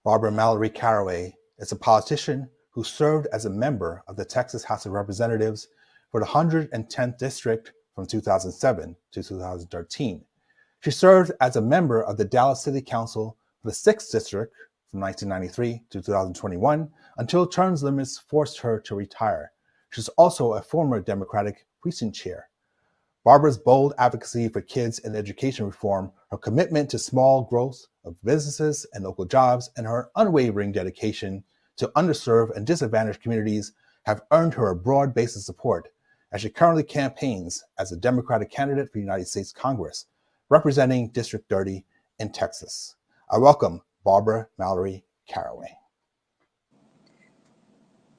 Barbara Mallory Caraway is a politician who served as a member of the Texas House of Representatives for the 110th District from 2007 to 2013. She served as a member of the Dallas City Council for the 6th District from 1993 to 2021 until term limits forced her to retire. She's also a former Democratic precinct chair. Barbara's bold advocacy for kids and education reform, her commitment to small growth of businesses and local jobs, and her unwavering dedication to underserved and disadvantaged communities have earned her a broad base of support as she currently campaigns as a Democratic candidate for the United States Congress, representing District 30 in Texas. I welcome Barbara Mallory Caraway.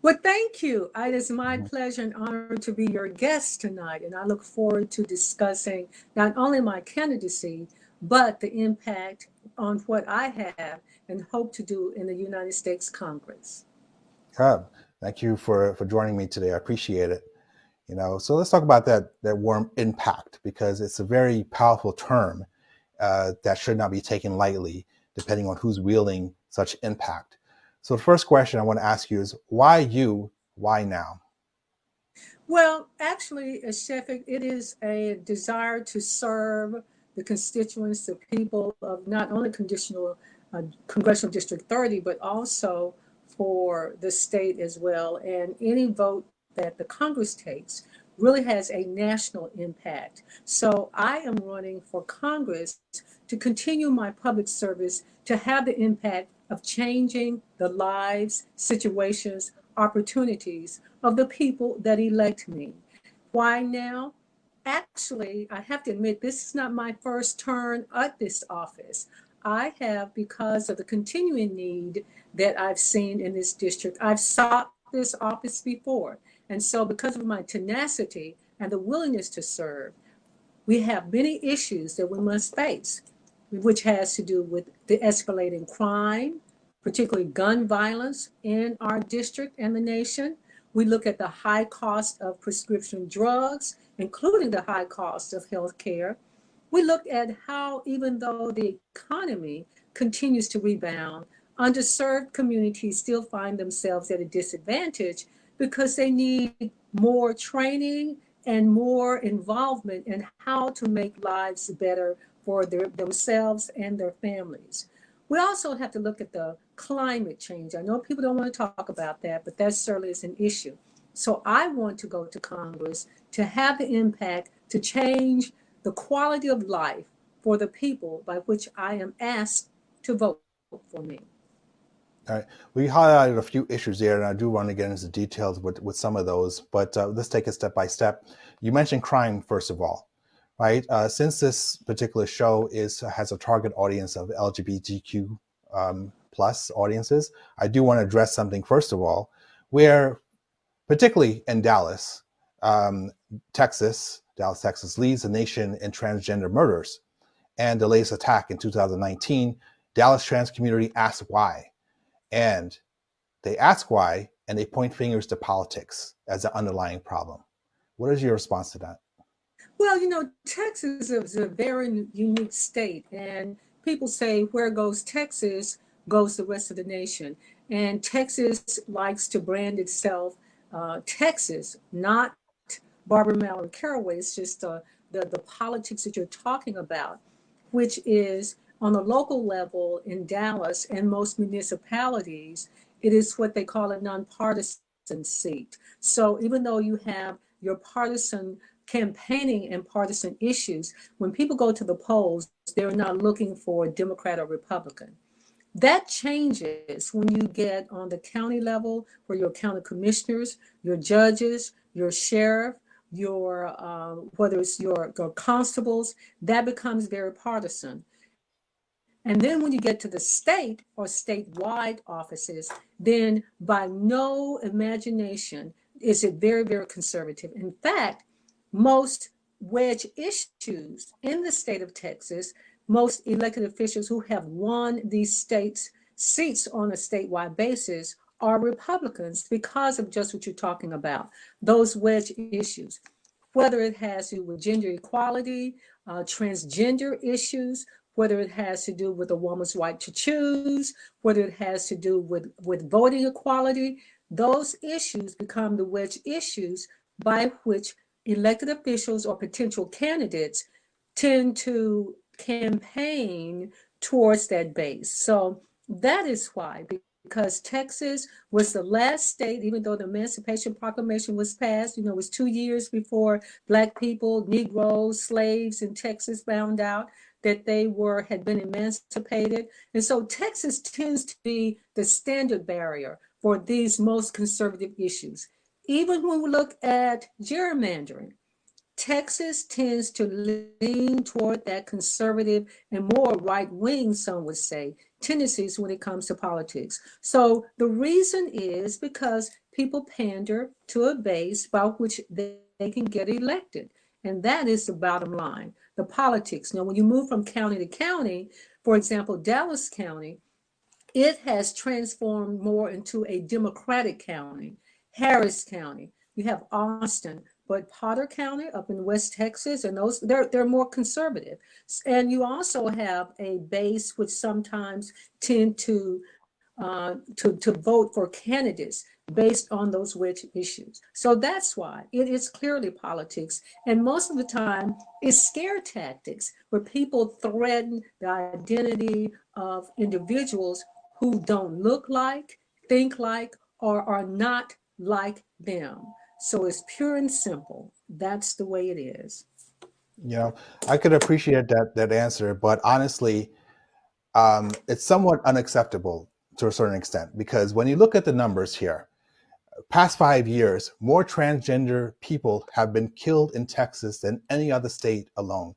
Well, thank you. It is my pleasure and honor to be your guest tonight, and I look forward to discussing not only my candidacy, but the impact on what I have and hope to do in the United States Congress. Thank you for joining me today. I appreciate it. So let's talk about that word impact, because it's a very powerful term that should not be taken lightly, depending on who's wielding such impact. So the first question I want to ask you is, why you? Why now? Well, actually, Sheffield, it is a desire to serve the constituents, the people of not only Congressional District 30, but also for the state as well. And any vote that the Congress takes really has a national impact. So I am running for Congress to continue my public service, to have the impact of changing the lives, situations, opportunities of the people that elect me. Why now? Actually, I have to admit, this is not my first turn at this office. I have, because of the continuing need that I've seen in this district, I've sought this office before. And so because of my tenacity and the willingness to serve, we have many issues that we must face, which has to do with the escalating crime, particularly gun violence in our district and the nation. We look at the high cost of prescription drugs, including the high cost of health care. We look at how, even though the economy continues to rebound, underserved communities still find themselves at a disadvantage because they need more training and more involvement in how to make lives better for themselves and their families. We also have to look at the climate change. I know people don't want to talk about that, but that certainly is an issue. So I want to go to Congress to have the impact to change the quality of life for the people by which I am asked to vote for me. All right. We highlighted a few issues there, and I do want to get into details with some of those, but let's take it step by step. You mentioned crime, first of all, right? Since this particular show has a target audience of LGBTQ plus audiences, I do want to address something, first of all, where particularly in Dallas, Texas leads the nation in transgender murders. And the latest attack in 2019, Dallas trans community asked why. And they ask why, and they point fingers to politics as the underlying problem. What is your response to that? Well, Texas is a very unique state, and people say, where goes Texas, goes the rest of the nation. And Texas likes to brand itself Texas, not Barbara Mallory Caraway. It's just the politics that you're talking about, which is on a local level in Dallas and most municipalities, it is what they call a nonpartisan seat. So even though you have your partisan campaigning and partisan issues, when people go to the polls, they're not looking for Democrat or Republican. That changes when you get on the county level, where your county commissioners, your judges, your sheriff, your whether it's your constables, that becomes very partisan. And then when you get to the state or statewide offices, then by no imagination is it very, very conservative. In fact, most wedge issues in the state of Texas, most elected officials who have won these states seats on a statewide basis are Republicans because of just what you're talking about, those wedge issues, whether it has to do with gender equality, transgender issues, whether it has to do with a woman's right to choose, whether it has to do with voting equality. Those issues become the wedge issues by which elected officials or potential candidates tend to campaign towards that base. So that is why, because Texas was the last state, even though the Emancipation Proclamation was passed, it was 2 years before Black people, Negroes, slaves in Texas found out that they had been emancipated. And so Texas tends to be the standard barrier for these most conservative issues. Even when we look at gerrymandering, Texas tends to lean toward that conservative and more right wing, some would say, tendencies when it comes to politics. So the reason is because people pander to a base by which they can get elected. And that is the bottom line, the politics. Now, when you move from county to county, for example, Dallas County, it has transformed more into a Democratic county. Harris County, you have Austin, but Potter County up in West Texas, and those they're more conservative. And you also have a base which sometimes tend to vote for candidates based on those wedge issues. So that's why it is clearly politics. And most of the time, it's scare tactics where people threaten the identity of individuals who don't look like, think like, or are not like them. So it's pure and simple. That's the way it is. You know, I could appreciate that answer, but honestly, it's somewhat unacceptable to a certain extent because when you look at the numbers here, past 5 years, more transgender people have been killed in Texas than any other state alone.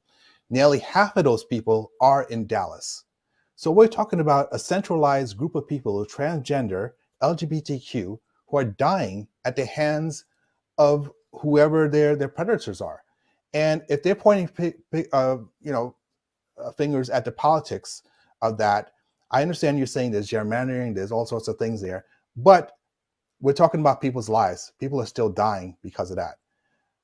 Nearly half of those people are in Dallas. So we're talking about a centralized group of people who are transgender, LGBTQ, who are dying at the hands of whoever their predators are. And if they're pointing fingers at the politics of that, I understand you're saying there's gerrymandering, there's all sorts of things there, but we're talking about people's lives. People are still dying because of that.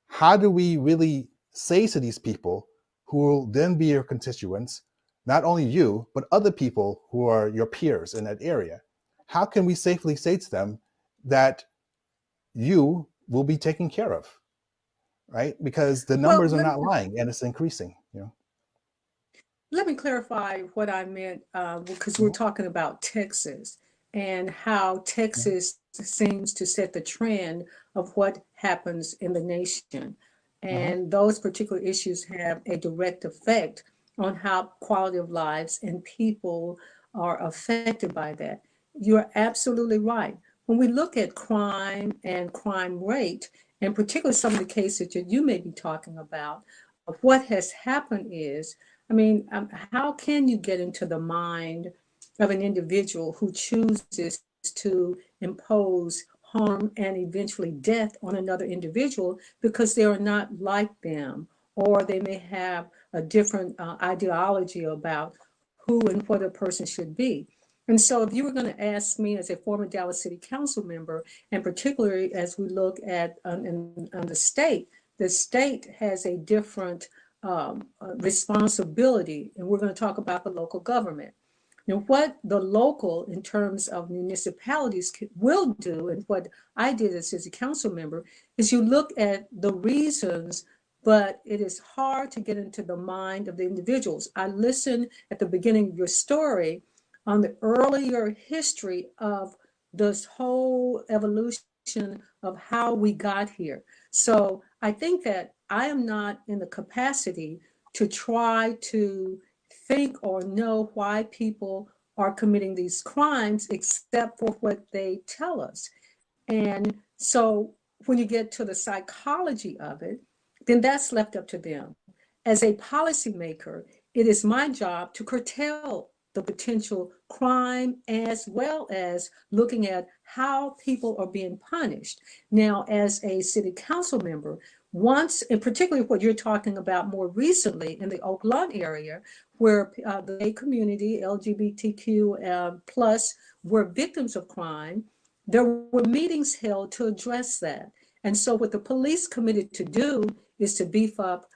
How do we really say to these people who will then be your constituents, not only you, but other people who are your peers in that area? How can we safely say to them that you will be taken care of, right? Because the Well, numbers are not lying and it's increasing, you know? let me clarify what I meant because we're Mhm, talking about Texas and how mhm, Texas seems to set the trend of what happens in the nation. mhm. And those particular issues have a direct effect on how quality of lives and people are affected by that. You're absolutely right. When we look at crime and crime rate, and particularly some of the cases that you may be talking about, what has happened is, I mean, how can you get into the mind of an individual who chooses to impose harm and eventually death on another individual because they are not like them, or they may have a different ideology about who and what a person should be? And so, if you were going to ask me as a former Dallas City Council member, and particularly as we look at on the state has a different responsibility, and we're going to talk about the local government. Now, what the local, in terms of municipalities, will do, and what I did as a council member, is you look at the reasons, but it is hard to get into the mind of the individuals. I listened at the beginning of your story on the earlier history of this whole evolution of how we got here. So I think that I am not in the capacity to try to think or know why people are committing these crimes except for what they tell us. And so when you get to the psychology of it, then that's left up to them. As a policymaker, it is my job to curtail the potential crime as well as looking at how people are being punished. Now, as a city council member, once, and particularly what you're talking about more recently in the Oak Lawn area, where the gay community, LGBTQ plus, were victims of crime, there were meetings held to address that. And so what the police committed to do is to beef up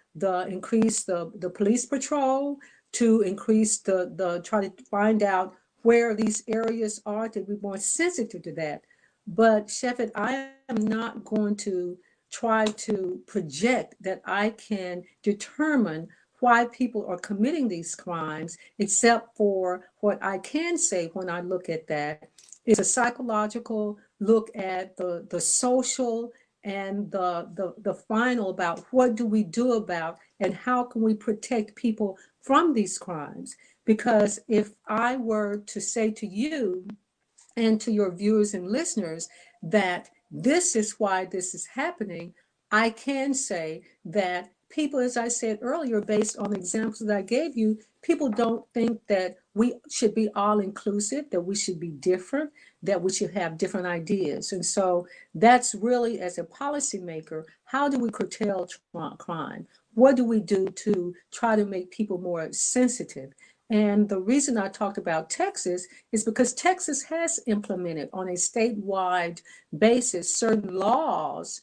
increase the police patrol, to increase try to find out where these areas are to be more sensitive to that. But Sheffield, I am not going to try to project that I can determine why people are committing these crimes, except for what I can say when I look at that is a psychological look at the social and the final about what do we do about and how can we protect people from these crimes. Because if I were to say to you and to your viewers and listeners that this is why this is happening, I can say that people, as I said earlier, based on the examples that I gave you, people don't think that we should be all inclusive, that we should be different, that we should have different ideas. And so that's really, as a policymaker, how do we curtail crime? What do we do to try to make people more sensitive? And the reason I talked about Texas is because Texas has implemented on a statewide basis certain laws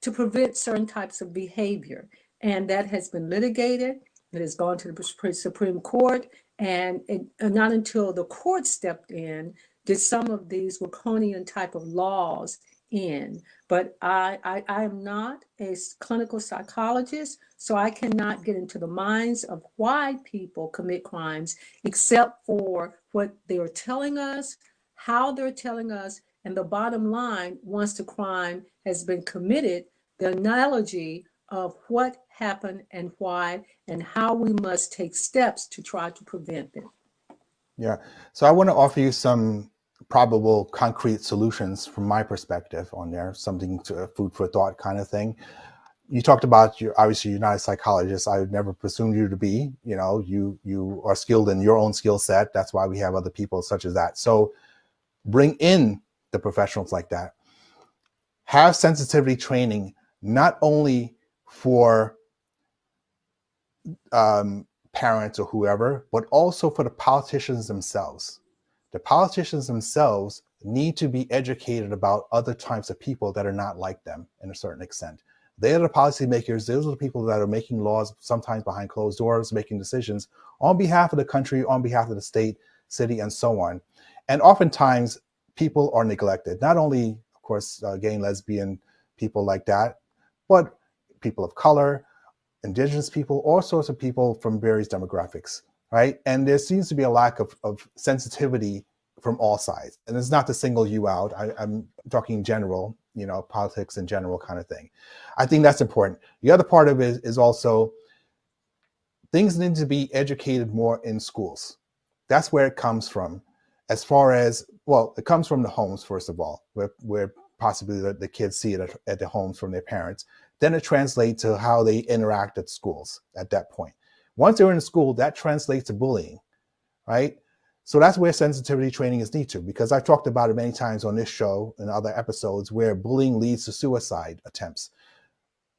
to prevent certain types of behavior. And that has been litigated. It has gone to the Supreme Court. And not until the court stepped in did some of these draconian type of laws end. But I am not a clinical psychologist, so I cannot get into the minds of why people commit crimes, except for what they're telling us, how they're telling us, and the bottom line, once the crime has been committed, the analogy of what happened and why and how we must take steps to try to prevent them. Yeah. So I want to offer you some probable concrete solutions from my perspective on there, something to food for thought kind of thing. You talked about obviously you're not a psychologist. I would never presume you to be. You are skilled in your own skill set. That's why we have other people such as that. So bring in the professionals like that. Have sensitivity training not only for parents or whoever, but also for the politicians themselves. The politicians themselves need to be educated about other types of people that are not like them in a certain extent. They are the policymakers. Those are the people that are making laws, sometimes behind closed doors, making decisions on behalf of the country, on behalf of the state, city, and so on. And oftentimes, people are neglected. Not only, of course, gay and lesbian people like that, but people of color, indigenous people, all sorts of people from various demographics, right? And there seems to be a lack of sensitivity from all sides. And it's not to single you out. I'm talking general, politics in general kind of thing. I think that's important. The other part of it is also things need to be educated more in schools. That's where it comes from. As far as, well, it comes from the homes, first of all, where possibly the kids see it at the homes from their parents. Then it translates to how they interact at schools at that point. Once they're in school, that translates to bullying, right? So that's where sensitivity training is needed to, because I've talked about it many times on this show and other episodes where bullying leads to suicide attempts,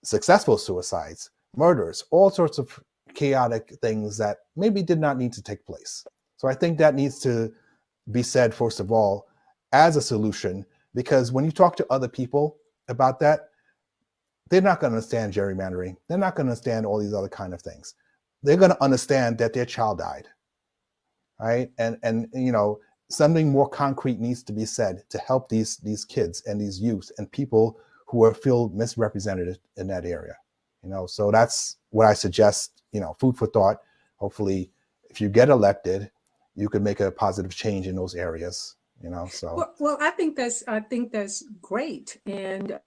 successful suicides, murders, all sorts of chaotic things that maybe did not need to take place. So I think that needs to be said, first of all, as a solution, because when you talk to other people about that, they're not going to understand gerrymandering. They're not going to understand all these other kind of things. They're going to understand that their child died, right? And something more concrete needs to be said to help these kids and these youth and people who feel misrepresented in that area. So that's what I suggest. Food for thought. Hopefully, if you get elected, you could make a positive change in those areas. So well, I think that's great. And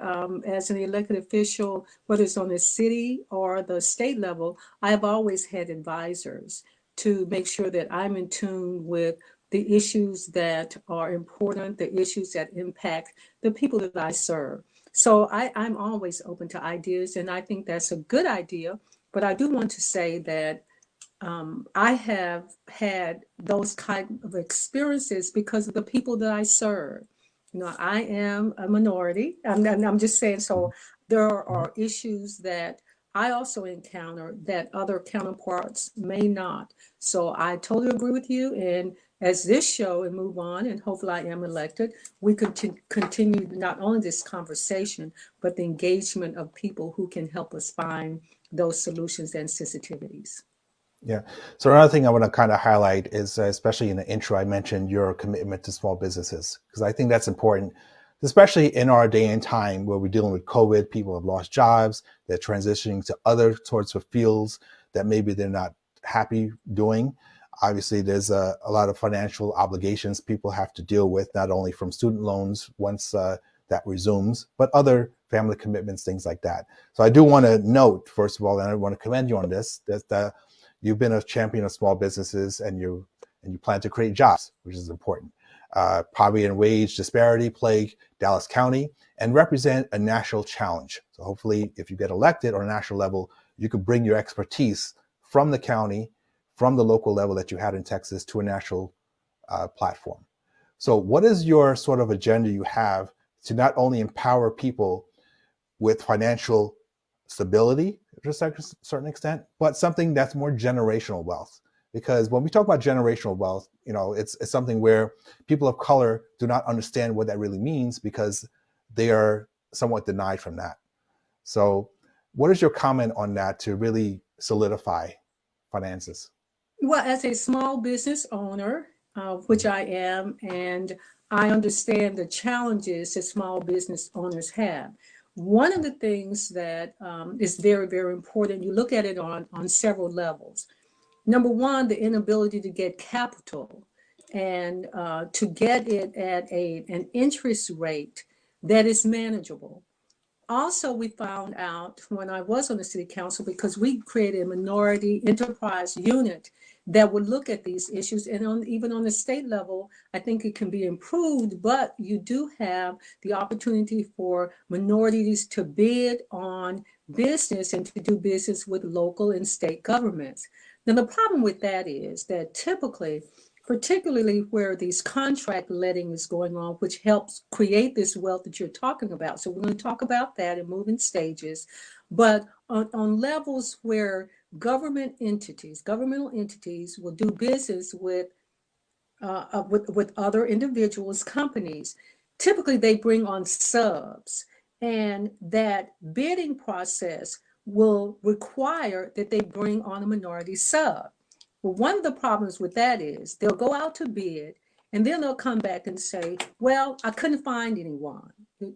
as an elected official, whether it's on the city or the state level, I have always had advisors to make sure that I'm in tune with the issues that are important, the issues that impact the people that I serve. So I'm always open to ideas, and I think that's a good idea. But I do want to say that I have had those kind of experiences because of the people that I serve. I am a minority. I'm just saying, so there are issues that I also encounter that other counterparts may not. So I totally agree with you. And as this show and move on, and hopefully I am elected, we continue not only this conversation, but the engagement of people who can help us find those solutions and sensitivities. Yeah. So another thing I want to kind of highlight is, especially in the intro, I mentioned your commitment to small businesses, because I think that's important, especially in our day and time where we're dealing with COVID. People have lost jobs. They're transitioning to other sorts of fields that maybe they're not happy doing. Obviously, there's a lot of financial obligations people have to deal with, not only from student loans once that resumes, but other family commitments, things like that. So I do want to note, first of all, and I want to commend you on this, that you've been a champion of small businesses, and you plan to create jobs, which is important. Poverty and wage disparity plague Dallas County and represent a national challenge. So hopefully, if you get elected on a national level, you could bring your expertise from the county, from the local level that you had in Texas, to a national platform. So what is your sort of agenda you have to not only empower people with financial stability to a certain extent, but something that's more generational wealth? Because when we talk about generational wealth, it's something where people of color do not understand what that really means, because they are somewhat denied from that. So what is your comment on that to really solidify finances? Well, as a small business owner, which Mhm. I am, and I understand the challenges that small business owners have. One of the things that is very, very important, you look at it on several levels. Number one, the inability to get capital and to get it at an interest rate that is manageable. Also, we found out when I was on the city council, because we created a minority enterprise unit that would look at these issues. And even on the state level, I think it can be improved, but you do have the opportunity for minorities to bid on business and to do business with local and state governments. Now, the problem with that is that typically, particularly where these contract letting is going on, which helps create this wealth that you're talking about. So we're going to talk about that in moving stages. But on levels where governmental entities will do business with other individuals, companies, typically they bring on subs, and that bidding process will require that they bring on a minority sub. Well, one of the problems with that is they'll go out to bid, and then they'll come back and say, well, I couldn't find anyone.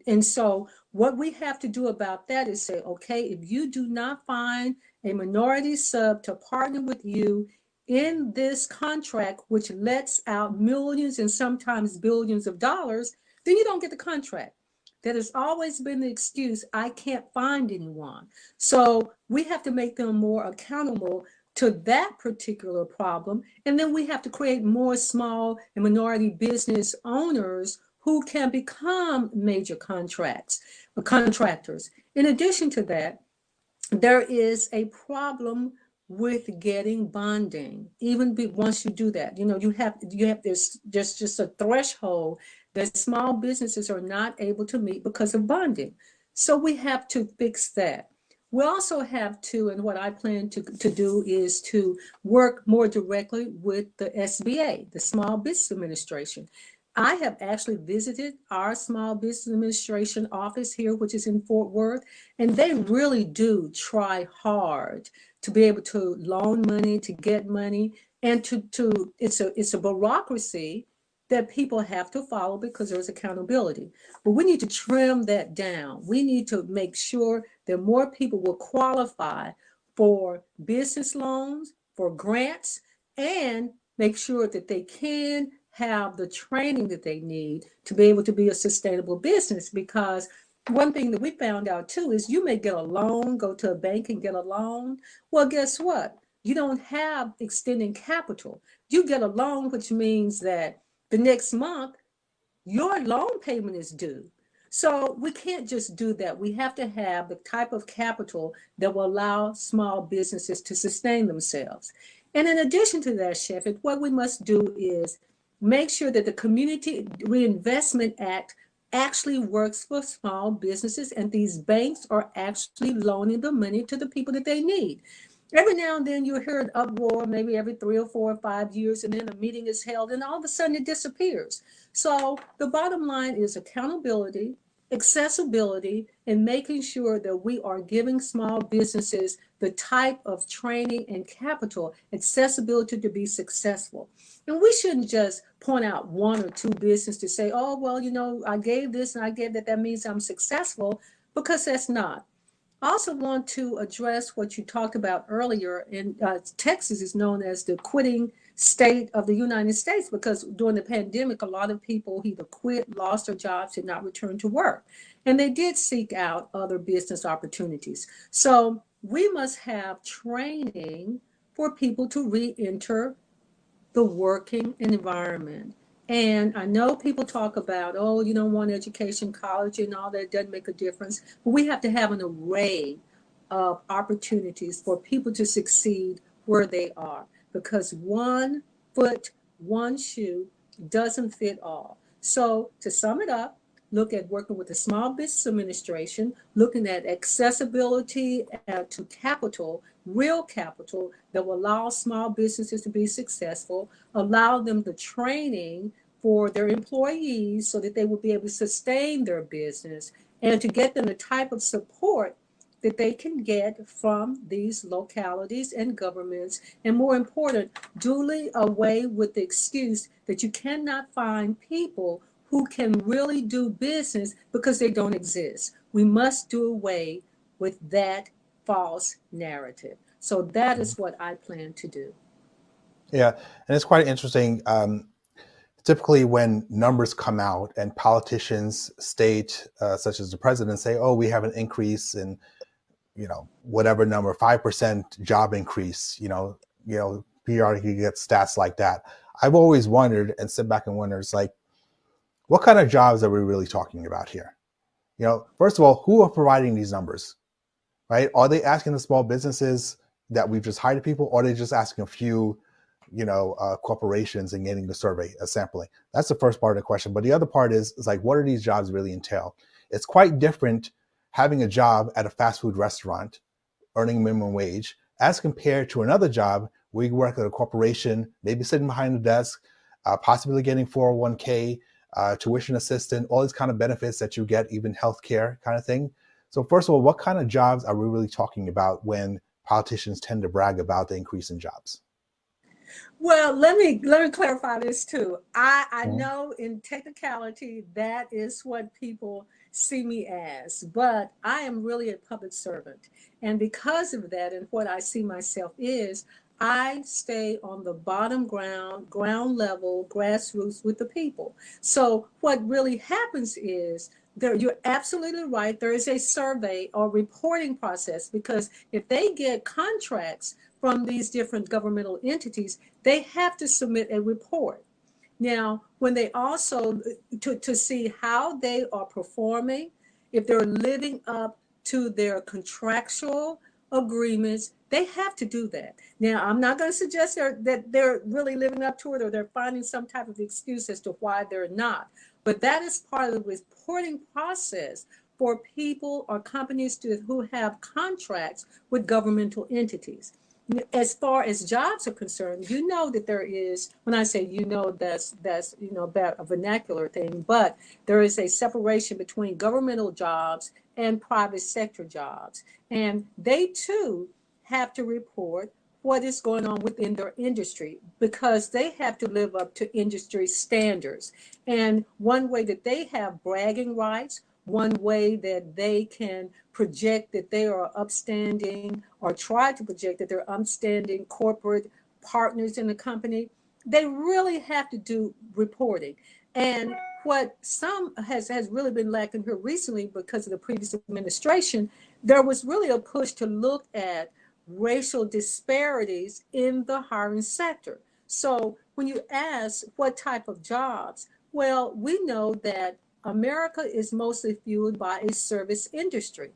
And so what we have to do about that is say, okay, if you do not find a minority sub to partner with you in this contract, which lets out millions and sometimes billions of dollars, then you don't get the contract. That has always been the excuse, I can't find anyone. So we have to make them more accountable to that particular problem. And then we have to create more small and minority business owners who can become major contractors. In addition to that, there is a problem with getting bonding. Even once you do that, you have this just a threshold that small businesses are not able to meet because of bonding. So we have to fix that. We also have to, and what I plan to do is to work more directly with the SBA, the Small Business Administration. I have actually visited our Small Business Administration office here, which is in Fort Worth, and they really do try hard to be able to loan money, to get money, and to it's a bureaucracy that people have to follow because there's accountability. But we need to trim that down. We need to make sure that more people will qualify for business loans, for grants, and make sure that they can have the training that they need to be able to be a sustainable business. Because one thing that we found out too is you may get a loan, go to a bank and get a loan. Well, guess what? You don't have extending capital. You get a loan, which means that the next month your loan payment is due. So we can't just do that. We have to have the type of capital that will allow small businesses to sustain themselves. And in addition to that, Sheffield, what we must do is make sure that the Community Reinvestment Act actually works for small businesses, and these banks are actually loaning the money to the people that they need. Every now and then you hear an uproar, maybe every 3 or 4 or 5 years, and then a meeting is held, and all of a sudden it disappears. So the bottom line is accountability, accessibility, and making sure that we are giving small businesses the type of training and capital accessibility to be successful. And we shouldn't just point out one or two businesses to say, oh, well, I gave this and I gave that. That means I'm successful, because that's not. I also want to address what you talked about earlier. In Texas is known as the quitting state of the United States, because during the pandemic, a lot of people either quit, lost their jobs, did not return to work, and they did seek out other business opportunities. So we must have training for people to re-enter the working environment. And I know people talk about, oh, you don't want education, college, and all that doesn't make a difference. But we have to have an array of opportunities for people to succeed where they are, because one foot, one shoe doesn't fit all. So to sum it up, look at working with the Small Business Administration, looking at accessibility to capital, real capital that will allow small businesses to be successful, allow them the training for their employees so that they will be able to sustain their business, and to get them the type of support that they can get from these localities and governments. And more important, duly away with the excuse that you cannot find people who can really do business because they don't exist. We must do away with that false narrative. So that is what I plan to do. Yeah, and it's quite interesting. Typically, when numbers come out and politicians state, such as the president, say, "Oh, we have an increase in, whatever number, 5% job increase." Periodically you get stats like that. I've always wondered and sit back and wonder, it's like, what kind of jobs are we really talking about here? First of all, who are providing these numbers, right? Are they asking the small businesses that we've just hired people, or are they just asking a few, corporations and getting the survey, a sampling? That's the first part of the question. But the other part is like, what do these jobs really entail? It's quite different having a job at a fast food restaurant, earning minimum wage, as compared to another job where you work at a corporation, maybe sitting behind the desk, possibly getting 401k, tuition assistance, all these kind of benefits that you get, even healthcare kind of thing. So first of all, what kind of jobs are we really talking about when politicians tend to brag about the increase in jobs? Well, let me clarify this too. I Mhm. know in technicality that is what people see me as, but I am really a public servant. And because of that, and what I see myself is, I stay on the bottom ground level, grassroots with the people. So what really happens is, there, you're absolutely right. There is a survey or reporting process, because if they get contracts from these different governmental entities, they have to submit a report. Now, when they also to see how they are performing, if they're living up to their contractual agreements, they have to do that. Now, I'm not going to suggest that they're really living up to it, or they're finding some type of excuse as to why they're not. But that is part of the reporting process for people or companies who have contracts with governmental entities. As far as jobs are concerned, that there is, when I say, that's about a vernacular thing, but there is a separation between governmental jobs and private sector jobs. And they too have to report what is going on within their industry, because they have to live up to industry standards. And one way that they have bragging rights, one way that they can project that they are upstanding, or try to project that they're upstanding corporate partners in the company, they really have to do reporting. And what some has really been lacking here recently, because of the previous administration, there was really a push to look at racial disparities in the hiring sector. So when you ask what type of jobs, well, we know that America is mostly fueled by a service industry.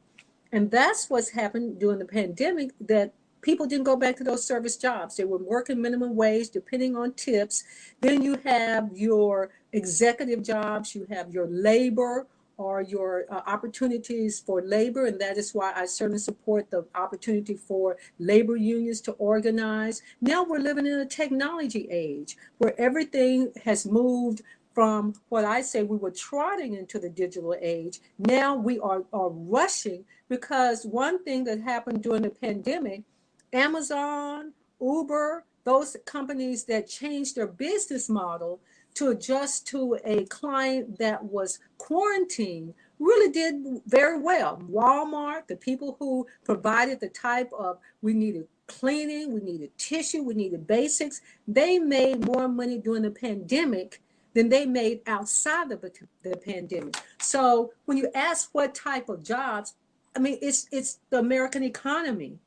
And that's what's happened during the pandemic, that people didn't go back to those service jobs. They were working minimum wage, depending on tips. Then you have your executive jobs, you have your labor, or your opportunities for labor. And that is why I certainly support the opportunity for labor unions to organize. Now we're living in a technology age where everything has moved from what I say we were trotting into the digital age. Now we are rushing, because one thing that happened during the pandemic, Amazon, Uber, those companies that changed their business model to adjust to a client that was quarantined really did very well. Walmart, the people who provided the type of, we needed cleaning, we needed tissue, we needed basics, they made more money during the pandemic than they made outside of the pandemic. So when you ask what type of jobs, I mean, it's the American economy.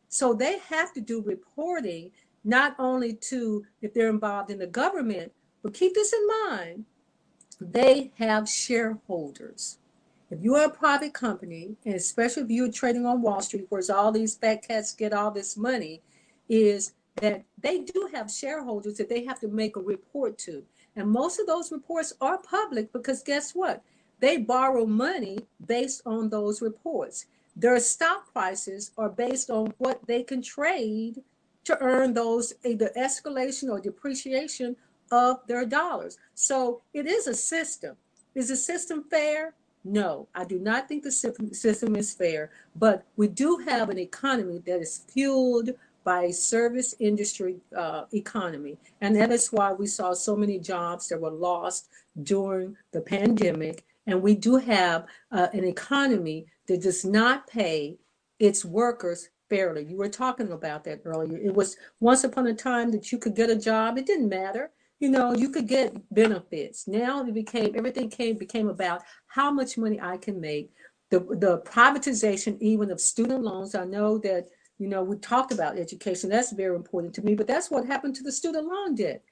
So they have to do reporting, not only to if they're involved in the government, but keep this in mind, they have shareholders. If you're a private company, and especially if you're trading on Wall Street, where all these fat cats get all this money, is that they do have shareholders that they have to make a report to. And most of those reports are public, because guess what? They borrow money based on those reports. Their stock prices are based on what they can trade to earn those either escalation or depreciation of their dollars. So it is a system. Is the system fair? No, I do not think the system is fair, but we do have an economy that is fueled by a service industry economy. And that is why we saw so many jobs that were lost during the pandemic. And we do have an economy that does not pay its workers fairly. You were talking about that earlier. It was once upon a time that you could get a job, it didn't matter. You know, you could get benefits. Now it became about how much money I can make. The privatization even of student loans. I know that, you know, we talked about education. That's very important to me, but that's what happened to the student loan debt.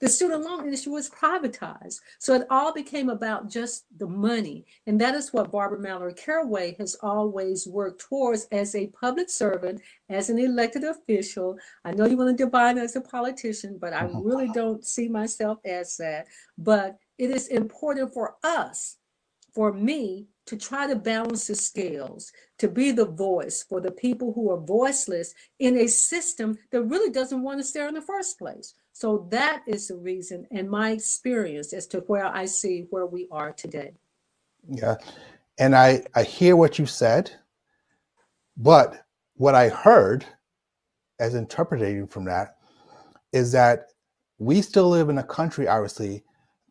The student loan industry was privatized. So it all became about just the money. And that is what Barbara Mallory Caraway has always worked towards as a public servant, as an elected official. I know you want to define as a politician, but I really don't see myself as that. But it is important for us, for me, to try to balance the scales, to be the voice for the people who are voiceless in a system that really doesn't want us there in the first place. So that is the reason and my experience as to where I see where we are today. Yeah. And I hear what you said, but what I heard as interpreting from that is that we still live in a country, obviously,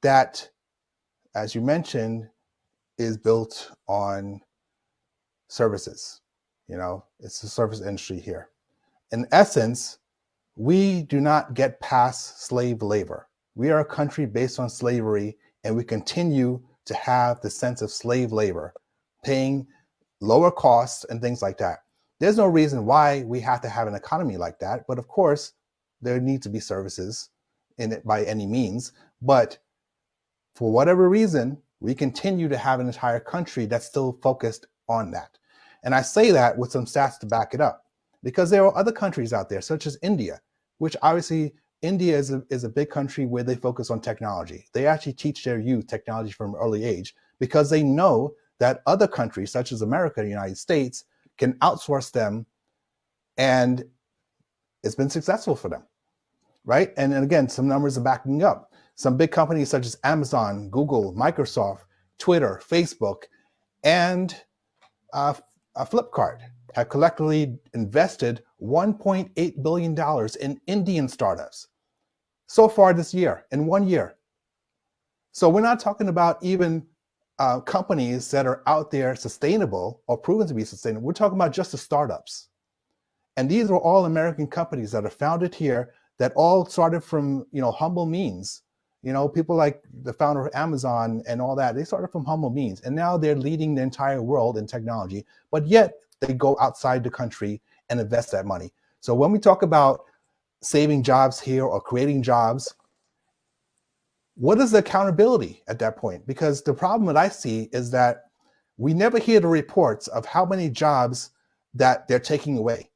that, as you mentioned, is built on services. You know, it's the service industry here. In essence, we do not get past slave labor. We are a country based on slavery, and we continue to have the sense of slave labor, paying lower costs and things like that. There's no reason why we have to have an economy like that, but of course, there need to be services in it by any means. But for whatever reason, we continue to have an entire country that's still focused on that. And I say that with some stats to back it up, because there are other countries out there, such as India, which obviously India is a big country where they focus on technology. They actually teach their youth technology from an early age because they know that other countries, such as America, the United States, can outsource them, and it's been successful for them, right? And again, some numbers are backing up. Some big companies such as Amazon, Google, Microsoft, Twitter, Facebook, and Flipkart have collectively invested $1.8 billion in Indian startups so far this year, in 1 year. So we're not talking about even companies that are out there sustainable or proven to be sustainable. We're talking about just the startups. And these are all American companies that are founded here, that all started from, you know, humble means. You know, people like the founder of Amazon and all that, they started from humble means. And now they're leading the entire world in technology, but yet they go outside the country and invest that money. So when we talk about saving jobs here or creating jobs, what is the accountability at that point? Because the problem that I see is that we never hear the reports of how many jobs that they're taking away.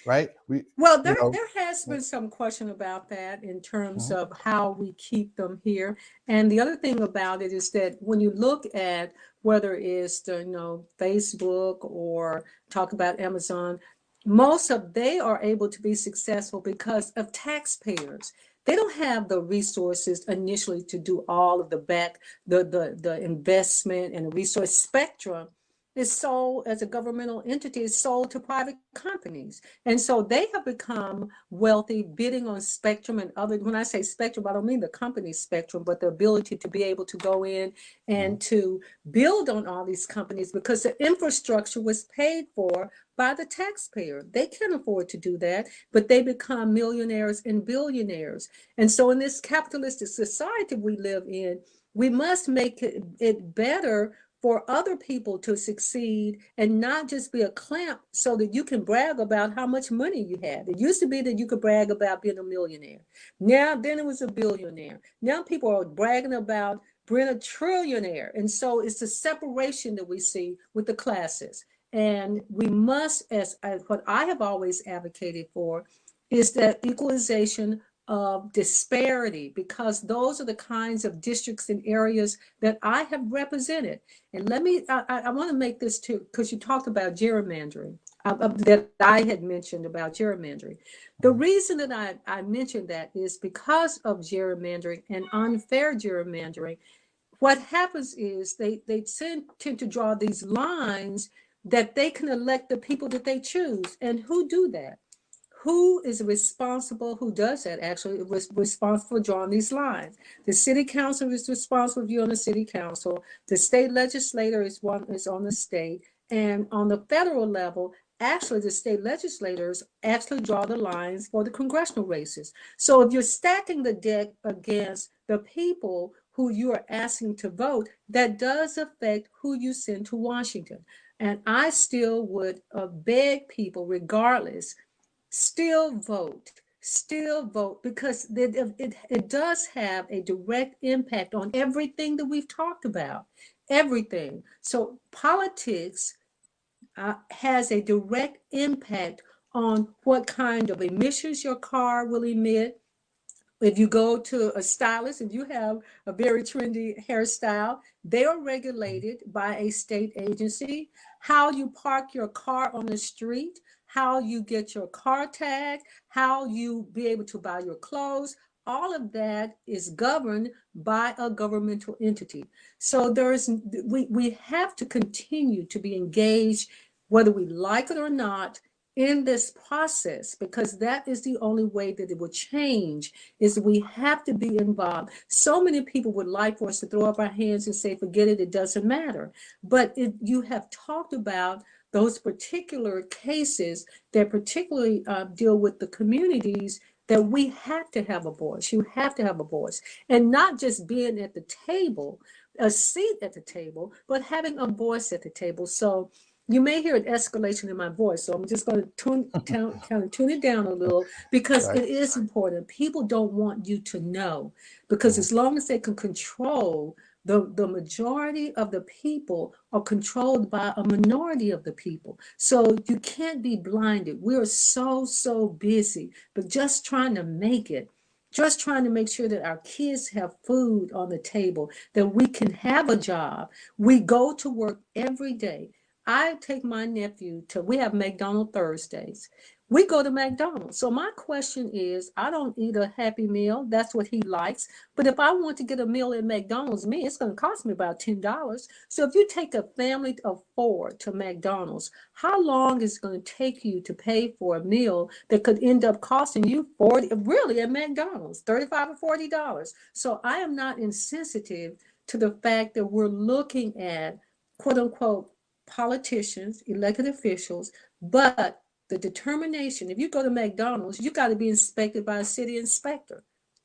Right? Well, You know, there has been some question about that in terms mhm. of how we keep them here. And the other thing about it is that when you look at whether it's the, you know, Facebook or talk about Amazon, most of they are able to be successful because of taxpayers. They don't have the resources initially to do all of the investment and the resource spectrum is sold as a governmental entity, is sold to private companies. And so they have become wealthy bidding on spectrum and other, when I say spectrum, I don't mean the company spectrum, but the ability to be able to go in Mhm. and to build on all these companies because the infrastructure was paid for by the taxpayer. They can't afford to do that, but they become millionaires and billionaires. And so in this capitalistic society we live in, we must make it better for other people to succeed and not just be a clamp so that you can brag about how much money you had. It used to be that you could brag about being a millionaire. Now, then it was a billionaire. Now people are bragging about being a trillionaire. And so it's a separation that we see with the classes. And we must, as what I have always advocated for, is that equalization of disparity, because those are the kinds of districts and areas that I have represented. And I want to make this too, because you talked about gerrymandering, that I had mentioned about gerrymandering. The Mhm. reason that I mentioned that is because of gerrymandering and unfair gerrymandering. What happens is they tend to draw these lines that they can elect the people that they choose. And who do that? Who is responsible? Who does that actually? Was responsible for drawing these lines? The city council is responsible for you on the city council. The state legislator is on the state, and on the federal level, actually the state legislators actually draw the lines for the congressional races. So if you're stacking the deck against the people who you are asking to vote, that does affect who you send to Washington. And I still would beg people, regardless, still vote, because it does have a direct impact on everything that we've talked about, everything. So politics has a direct impact on what kind of emissions your car will emit. If you go to a stylist and you have a very trendy hairstyle, they are regulated by a state agency. How you park your car on the street, how you get your car tag, how you be able to buy your clothes, all of that is governed by a governmental entity. So we have to continue to be engaged, whether we like it or not, in this process, because that is the only way that it will change, is we have to be involved. So many people would like for us to throw up our hands and say, forget it, it doesn't matter. But you have talked about those particular cases that particularly deal with the communities, that we have to have a voice. You have to have a voice. And not just being at the table, a seat at the table, but having a voice at the table. So you may hear an escalation in my voice, so I'm just going to kind of tune it down a little, because Right. it is important. People don't want you to know, because Mhm. as long as they can control, the majority of the people are controlled by a minority of the people. So you can't be blinded. We're so busy, but just trying to make it. Just trying to make sure that our kids have food on the table, that we can have a job. We go to work every day. I take my nephew to, we have McDonald's Thursdays. We go to McDonald's. So my question is, I don't eat a Happy Meal. That's what he likes. But if I want to get a meal at McDonald's, me, it's going to cost me about $10. So if you take a family of four to McDonald's, how long is it going to take you to pay for a meal that could end up costing you 40, really at McDonald's, 35 or $40? So I am not insensitive to the fact that we're looking at, quote unquote, politicians, elected officials, but the determination, if you go to McDonald's, you got to be inspected by a city inspector,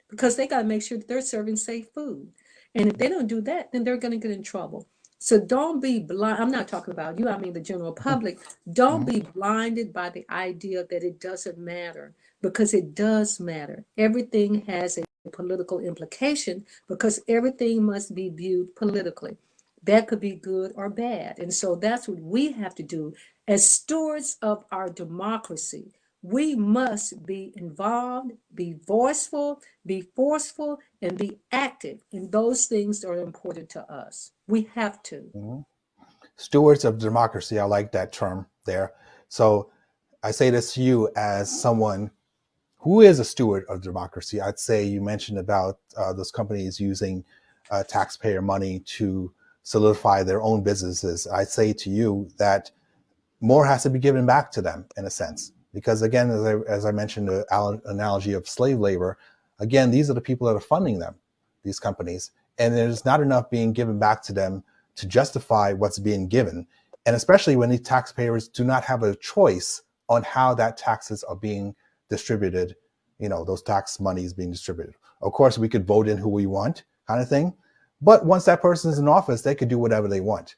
because they got to make sure that they're serving safe food. And if they don't do that, then they're going to get in trouble. So don't be blind. I'm not talking about you, I mean the general public. Don't Mhm. be blinded by the idea that it doesn't matter, because it does matter. Everything has a political implication, because everything must be viewed politically. That could be good or bad. And so that's what we have to do as stewards of our democracy. We must be involved, be voiceful, be forceful, and be active in those things that are important to us. We have to. Mhm. Stewards of democracy. I like that term there. So I say this to you as someone who is a steward of democracy? I'd say you mentioned about those companies using taxpayer money to solidify their own businesses. I'd say to you that more has to be given back to them in a sense. Because again, as I mentioned, the analogy of slave labor, again, these are the people that are funding them, these companies. And there's not enough being given back to them to justify what's being given. And especially when these taxpayers do not have a choice on how that taxes are being distributed, those tax money is being distributed. Of course, we could vote in who we want, kind of thing. But once that person's in office, they could do whatever they want.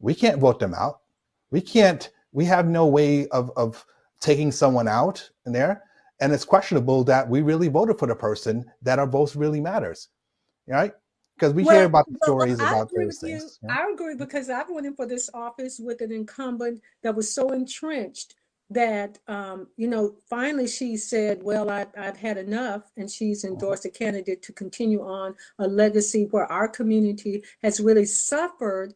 We can't vote them out. We have no way of taking someone out in there. And it's questionable that we really voted for the person that our votes really matters, right? Because we hear about the stories I about agree those with you. things. Yeah? I agree because I went in for this office with an incumbent that was so entrenched that, finally she said, well, I've had enough. And she's endorsed a candidate to continue on a legacy where our community has really suffered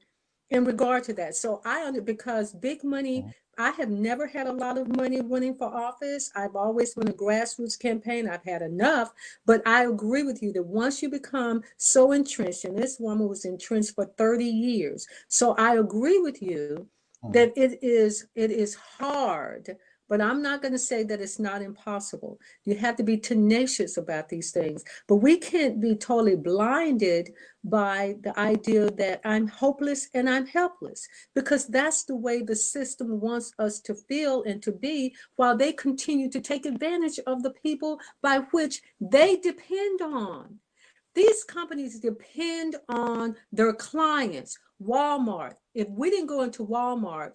in regard to that. So because big money, I have never had a lot of money running for office. I've always been a grassroots campaign. I've had enough, but I agree with you that once you become so entrenched, and this woman was entrenched for 30 years. So I agree with you that it is hard, but I'm not going to say that it's not impossible. You have to be tenacious about these things, but we can't be totally blinded by the idea that I'm hopeless and I'm helpless, because that's the way the system wants us to feel and to be, while they continue to take advantage of the people by which they depend on. These companies depend on their clients. Walmart, if we didn't go into Walmart,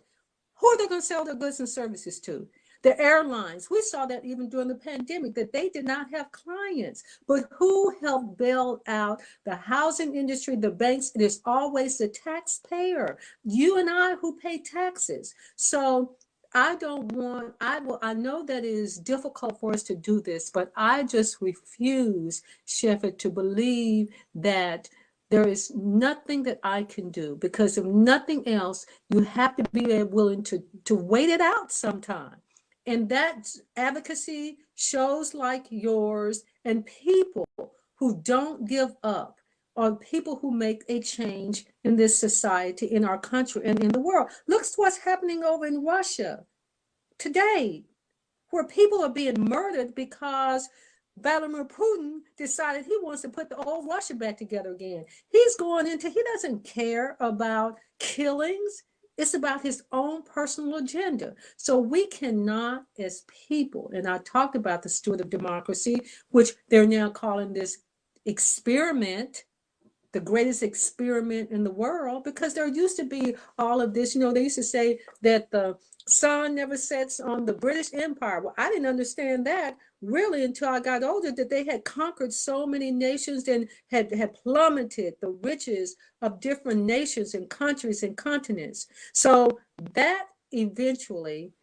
who are they going to sell their goods and services to? The airlines, we saw that even during the pandemic, that they did not have clients. But who helped bail out the housing industry, the banks? It is always the taxpayer, you and I, who pay taxes. So I know that it is difficult for us to do this, but I just refuse, Shepard, to believe that there is nothing that I can do, because if nothing else, you have to be willing to wait it out sometime. And that advocacy, shows like yours, and people who don't give up, are people who make a change in this society, in our country, and in the world. Look what's happening over in Russia today, where people are being murdered because Vladimir Putin decided he wants to put the old Russia back together again. He doesn't care about killings. It's about his own personal agenda. So we cannot, as people, and I talked about the steward of democracy, which they're now calling this experiment, the greatest experiment in the world, because there used to be all of this. They used to say that the sun never sets on the British Empire. Well, I didn't understand that really until I got older, that they had conquered so many nations and had plummeted the riches of different nations and countries and continents. So that eventually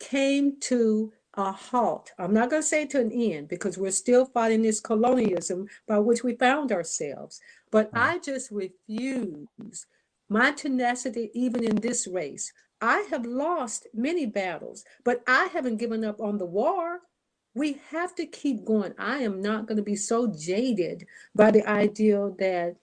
came to a halt. I'm not going to say to an end, because we're still fighting this colonialism by which we found ourselves. But I just refuse. My tenacity, even in this race, I have lost many battles, but I haven't given up on the war. We have to keep going. I am not going to be so jaded by the idea that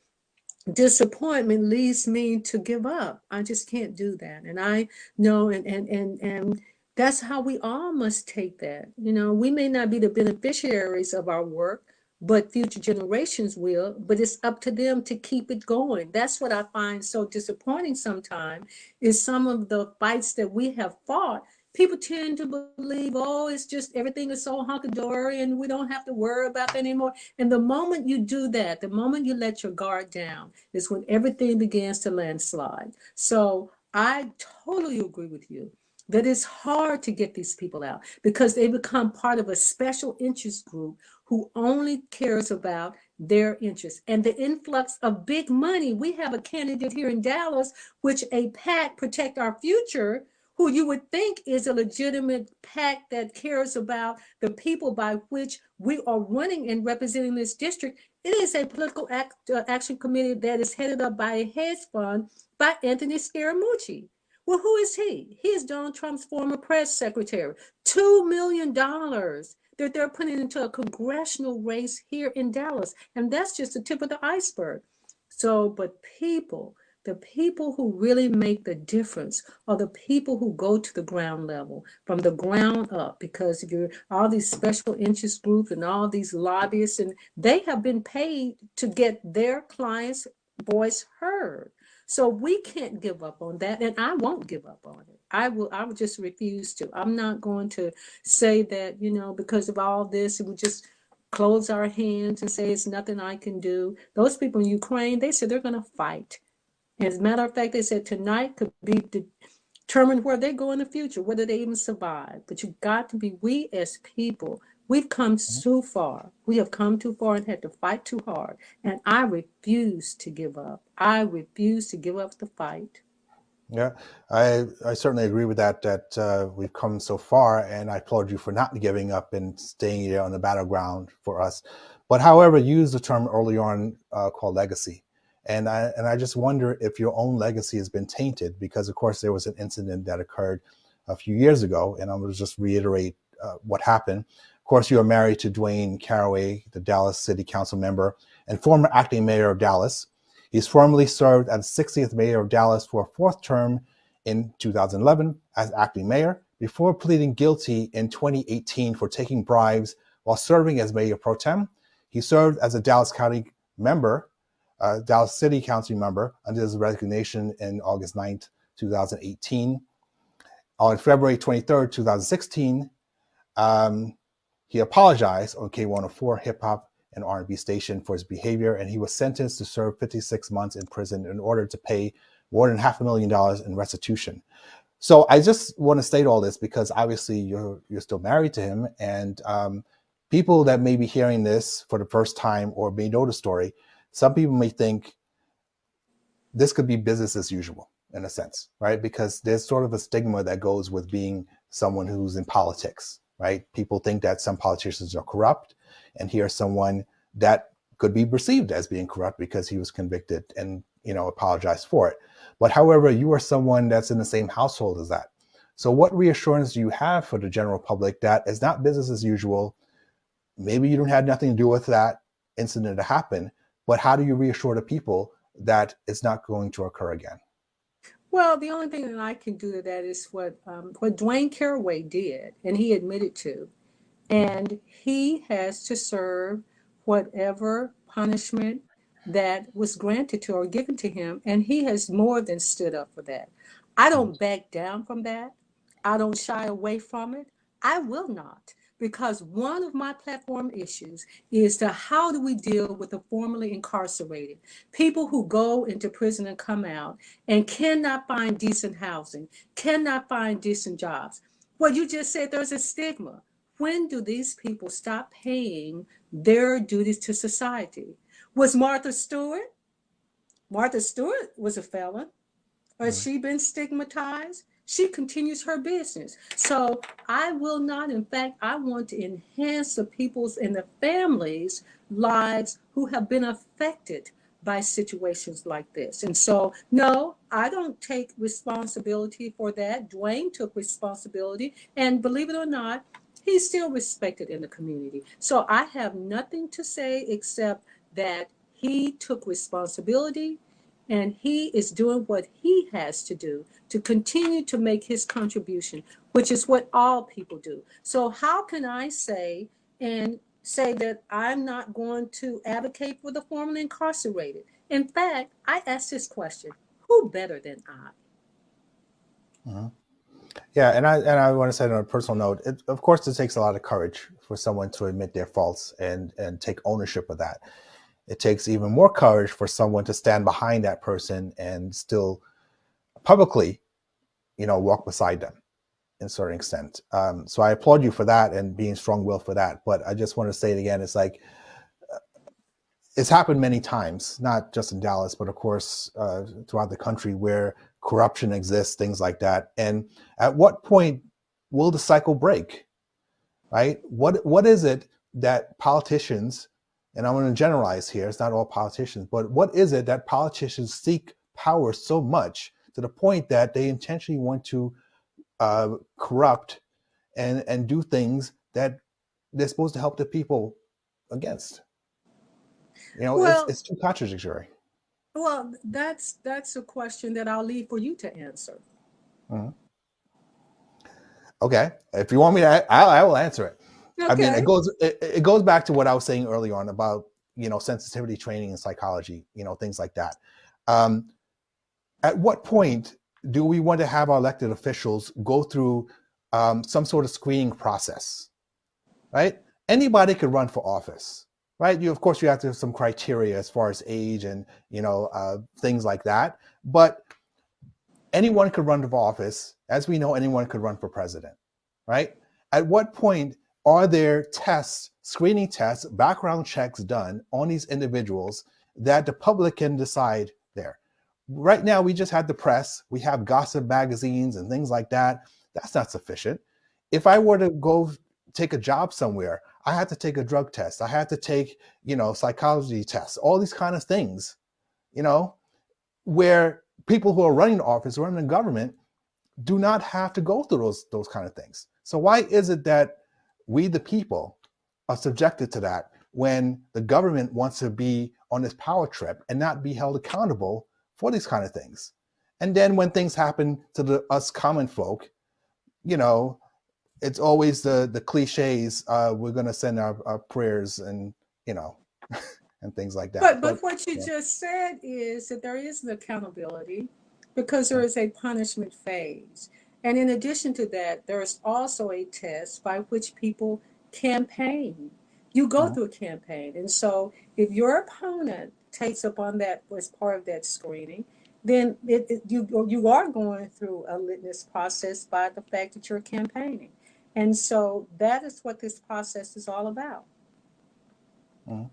disappointment leads me to give up. I just can't do that. And I know, and that's how we all must take that. We may not be the beneficiaries of our work, but future generations will. But it's up to them to keep it going. That's what I find so disappointing sometimes, is some of the fights that we have fought. People tend to believe, oh, it's just everything is so hunky-dory and we don't have to worry about that anymore. And the moment you do that, the moment you let your guard down, is when everything begins to landslide. So I totally agree with you that it's hard to get these people out, because they become part of a special interest group who only cares about their interests and the influx of big money. We have a candidate here in Dallas, which a PAC, Protect Our Future, who you would think is a legitimate PAC that cares about the people by which we are running and representing this district. It is a political action committee that is headed up by a hedge fund by Anthony Scaramucci. Well, who is he? He is Donald Trump's former press secretary. $2 million that they're putting into a congressional race here in Dallas. And that's just the tip of the iceberg. So, but the people who really make the difference are the people who go to the ground level from the ground up. Because if you're all these special interest groups and all these lobbyists, and they have been paid to get their clients' voice heard. So we can't give up on that, and I won't give up on it. I will just refuse to. I'm not going to say that, because of all this, it would just close our hands and say it's nothing I can do. Those people in Ukraine, they said they're going to fight. As a matter of fact, they said tonight could be determined where they go in the future, whether they even survive. But you got to be, we as people, we've come too far. We have come too far and had to fight too hard. And I refuse to give up. I refuse to give up the fight. Yeah, I certainly agree with that we've come so far, and I applaud you for not giving up and staying here on the battleground for us. But however, you used the term early on called legacy. And I just wonder if your own legacy has been tainted, because of course there was an incident that occurred a few years ago, and I'm going to just reiterate what happened. Of course, you are married to Dwayne Caraway, the Dallas City Council member and former acting mayor of Dallas. He's formerly served as 60th mayor of Dallas for a fourth term in 2011 as acting mayor, before pleading guilty in 2018 for taking bribes while serving as mayor pro tem. He served as a Dallas County member, Dallas City Council member, until his resignation in August 9th, 2018. On February 23rd, 2016, he apologized on K104 Hip Hop and R&B station for his behavior, and he was sentenced to serve 56 months in prison in order to pay more than $500,000 in restitution. So I just want to state all this because obviously you're still married to him, and people that may be hearing this for the first time or may know the story, some people may think this could be business as usual in a sense, right? Because there's sort of a stigma that goes with being someone who's in politics, right? People think that some politicians are corrupt, and here's someone that could be perceived as being corrupt because he was convicted and apologized for it. But however, you are someone that's in the same household as that. So what reassurance do you have for the general public that it's not business as usual? Maybe you don't have nothing to do with that incident that happened, but how do you reassure the people that it's not going to occur again? Well, the only thing that I can do to that is what Dwayne Caraway did, and he admitted to. And he has to serve whatever punishment that was granted to or given to him. And he has more than stood up for that. I don't back down from that. I don't shy away from it. I will not. Because one of my platform issues is to how do we deal with the formerly incarcerated, people who go into prison and come out and cannot find decent housing, cannot find decent jobs. Well, you just said there's a stigma. When do these people stop paying their duties to society? Was Martha Stewart? Martha Stewart was a felon. Has she been stigmatized? She continues her business. So I will not, in fact, I want to enhance the people's and the families' lives who have been affected by situations like this. And so, no, I don't take responsibility for that. Dwayne took responsibility. And believe it or not, he's still respected in the community. So I have nothing to say except that he took responsibility and he is doing what he has to do to continue to make his contribution, which is what all people do. So how can I say that I'm not going to advocate for the formerly incarcerated? In fact, I ask this question, who better than I? Mm-hmm. Yeah, and I want to say on a personal note, of course, it takes a lot of courage for someone to admit their faults and take ownership of that. It takes even more courage for someone to stand behind that person and still publicly, walk beside them in a certain extent. So I applaud you for that and being strong-willed for that. But I just want to say it again. It's like, it's happened many times, not just in Dallas, but of course, throughout the country where corruption exists, things like that. And at what point will the cycle break, right? What is it that politicians, and I'm going to generalize here, it's not all politicians, but what is it that politicians seek power so much to the point that they intentionally want to corrupt and do things that they're supposed to help the people against? Well, It's too contradictory. well, that's a question that I'll leave for you to answer. Mhm. Okay, if you want me to, I will answer it. I mean, Okay. it goes back to what I was saying earlier on about sensitivity training and psychology, things like that. Um, at what point do we want to have our elected officials go through some sort of screening process, right? Anybody could run for office, right? Of course, you have to have some criteria as far as age and things like that. But anyone could run for office, as we know, anyone could run for president, right? At what point are there tests, screening tests, background checks done on these individuals that the public can decide there? Right now, we just had the press, we have gossip magazines and things like that. That's not sufficient. If I were to go take a job somewhere, I had to take a drug test, I had to take, psychology tests, all these kind of things, you know, where people who are running the office, running the government, do not have to go through those kind of things. So why is it that we, the people, are subjected to that when the government wants to be on this power trip and not be held accountable for these kind of things? And then when things happen to us common folk, you know, it's always the cliches. We're going to send our prayers and and things like that. But what you Yeah. just said is that there is an accountability because there is a punishment phase. And in addition to that, there's also a test by which people campaign. You go Mhm. through a campaign. And so if your opponent takes up on that as part of that screening, then you are going through a litmus process by the fact that you're campaigning. And so that is what this process is all about. Mhm.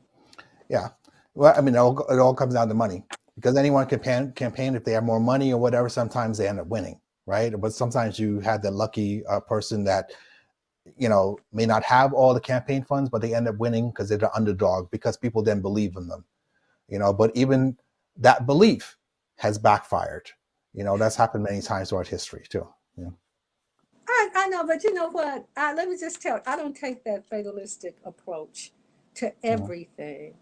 Yeah. Well, I mean, it all comes down to money, because anyone can campaign if they have more money or whatever. Sometimes they end up winning, right? But sometimes you have the lucky person that may not have all the campaign funds, but they end up winning because they're the underdog, because people then believe in them. But even that belief has backfired. That's happened many times throughout history too. Yeah. I know, but you know what? Let me just tell you, I don't take that fatalistic approach to Mhm. everything.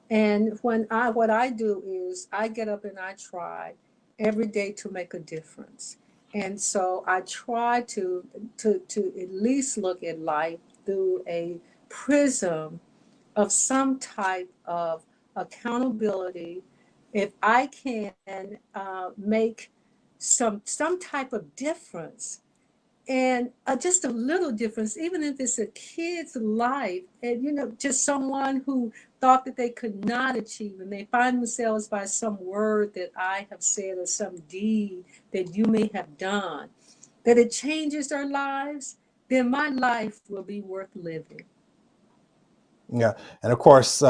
And what I do is I get up and I try every day to make a difference. And so I try to at least look at life through a prism of some type of accountability. If I can make some type of difference, and just a little difference, even if it's a kid's life, and just someone who thought that they could not achieve, and they find themselves by some word that I have said or some deed that you may have done, that it changes their lives, then my life will be worth living. Yeah, and of course,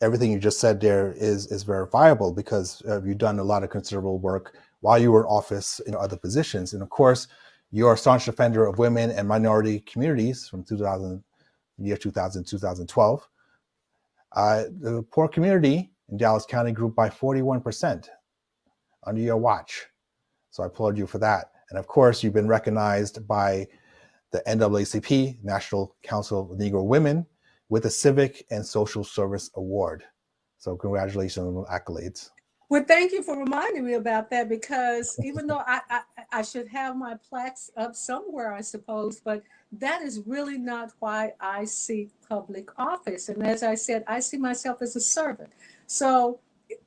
everything you just said there is verifiable, because you've done a lot of considerable work while you were in office in other positions, and of course, you're a staunch defender of women and minority communities from 2000, year 2000, 2012. The poor community in Dallas County grew by 41% under your watch. So I applaud you for that. And of course, you've been recognized by the NAACP, National Council of Negro Women, with a Civic and Social Service Award. So congratulations on the accolades. Well, thank you for reminding me about that, because even though I should have my plaques up somewhere, I suppose, but that is really not why I seek public office. And as I said, I see myself as a servant. So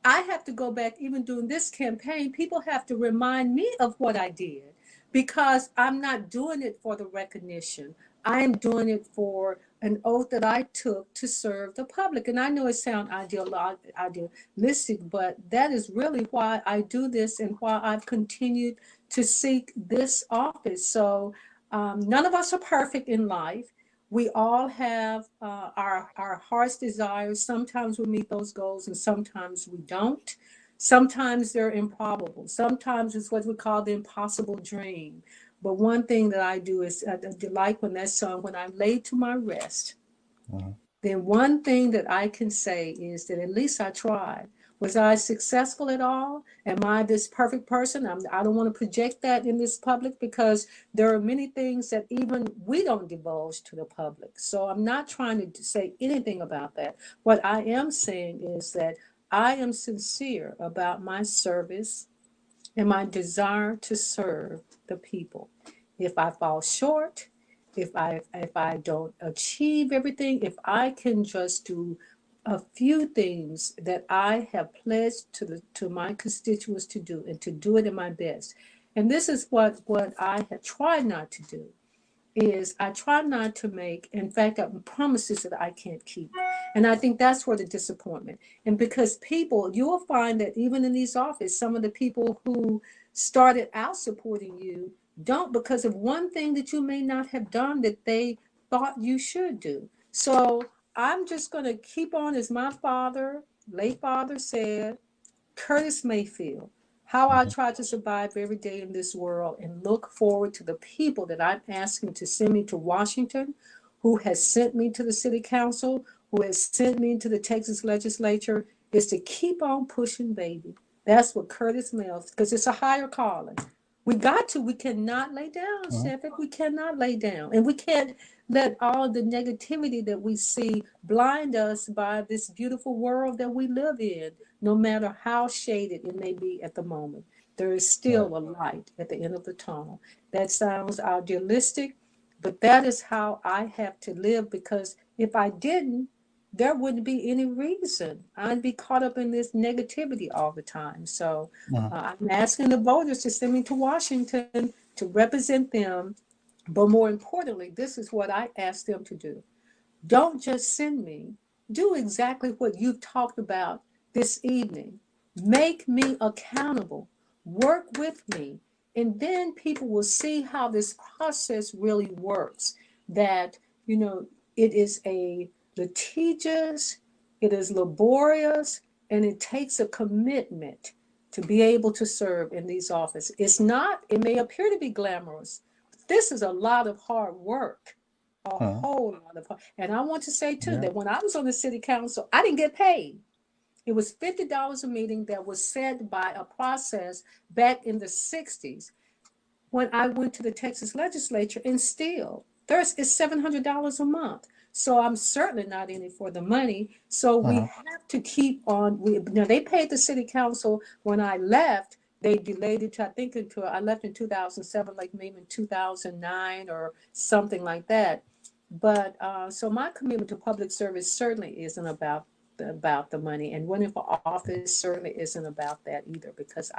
I have to go back, even during this campaign, people have to remind me of what I did, because I'm not doing it for the recognition. I am doing it for an oath that I took to serve the public. And I know it sounds idealistic, but that is really why I do this and why I've continued to seek this office. So none of us are perfect in life. We all have our heart's desires. Sometimes we meet those goals and sometimes we don't. Sometimes they're improbable. Sometimes it's what we call the impossible dream. But one thing that I do is like when that song, when I'm laid to my rest, Mhm. then one thing that I can say is that at least I tried. Was I successful at all? Am I this perfect person? I don't want to project that in this public because there are many things that even we don't divulge to the public. So I'm not trying to say anything about that. What I am saying is that I am sincere about my service and my desire to serve the people. If I fall short, if I don't achieve everything, if I can just do a few things that I have pledged to my constituents to do and to do it in my best. And this is what I have tried not to do is I try not to make, in fact, promises that I can't keep. And I think that's where the disappointment. And because people, you will find that even in these offices, some of the people who started out supporting you don't because of one thing that you may not have done that they thought you should do. So I'm just going to keep on, as my father, late father said, Curtis Mayfield, how I Mhm. try to survive every day in this world and look forward to the people that I'm asking to send me to Washington, who has sent me to the city council, who has sent me to the Texas legislature, is to keep on pushing, baby. That's what Curtis Mills, because it's a higher calling. We cannot lay down, Mhm. Shepard. We cannot lay down. And we can't let all the negativity that we see blind us by this beautiful world that we live in, no matter how shaded it may be at the moment. There is Right. still a light at the end of the tunnel. That sounds idealistic, but that is how I have to live because if I didn't, there wouldn't be any reason. I'd be caught up in this negativity all the time. So Mhm. I'm asking the voters to send me to Washington to represent them. But more importantly, this is what I ask them to do. Don't just send me. Do exactly what you've talked about this evening. Make me accountable. Work with me. And then people will see how this process really works. That, you know, it is a litigious, it is laborious, and it takes a commitment to be able to serve in these offices. It's not, it may appear to be glamorous. This is a lot of hard work, a Mhm. whole lot of. And I want to say too Yeah. that when I was on the city council, I didn't get paid. It was $50 a meeting that was set by a process back in the 60s when I went to the Texas legislature, and still there's is $700 a month. So I'm certainly not in it for the money. So we Mhm. have to keep on. Now they paid the city council when I left. They delayed it to I think until I left in 2007, like maybe in 2009 or something like that. But so my commitment to public service certainly isn't about the money, and running for office certainly isn't about that either. Because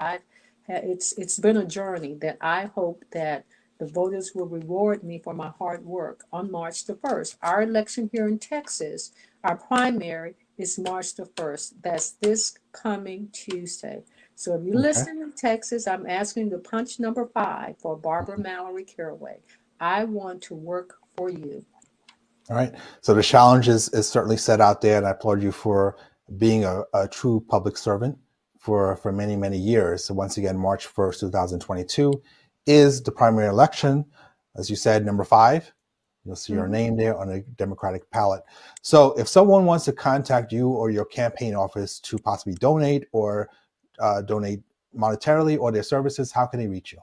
it's been a journey that I hope that the voters will reward me for my hard work on March the 1st. Our election here in Texas, our primary is March the 1st. That's this coming Tuesday. So if you're Okay. listening in Texas, I'm asking you to punch number 5 for Barbara Mallory Caraway. I want to work for you. All right. So the challenge is certainly set out there, and I applaud you for being a true public servant for many, many years. So once again, March 1st, 2022 is the primary election. As you said, number 5. You'll see your Mhm. name there on the Democratic ballot. So if someone wants to contact you or your campaign office to possibly donate or donate monetarily or their services, how can they reach you?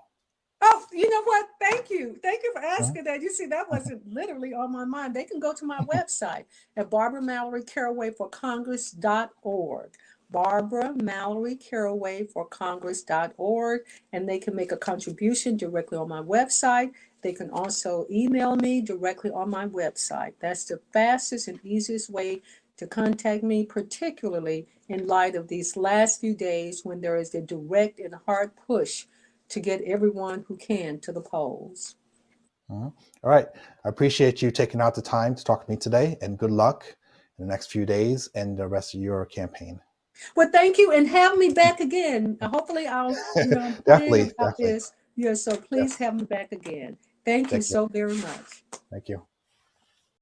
Oh, you know what? Thank you. Thank you for Mhm. asking that. You see, that wasn't literally on my mind. They can go to my website at Barbara Mallory Caraway for Congress.org. Barbara Mallory Caraway for Congress.org. And they can make a contribution directly on my website. They can also email me directly on my website. That's the fastest and easiest way to contact me, particularly in light of these last few days when there is a direct and hard push to get everyone who can to the polls. Mhm. All right. I appreciate you taking out the time to talk to me today, and good luck in the next few days and the rest of your campaign. Well, thank you and have me back again. Hopefully I'm praying Definitely, about definitely, this. Yeah, so please definitely. have me back again. Thank you Thank you. so very much. Thank you.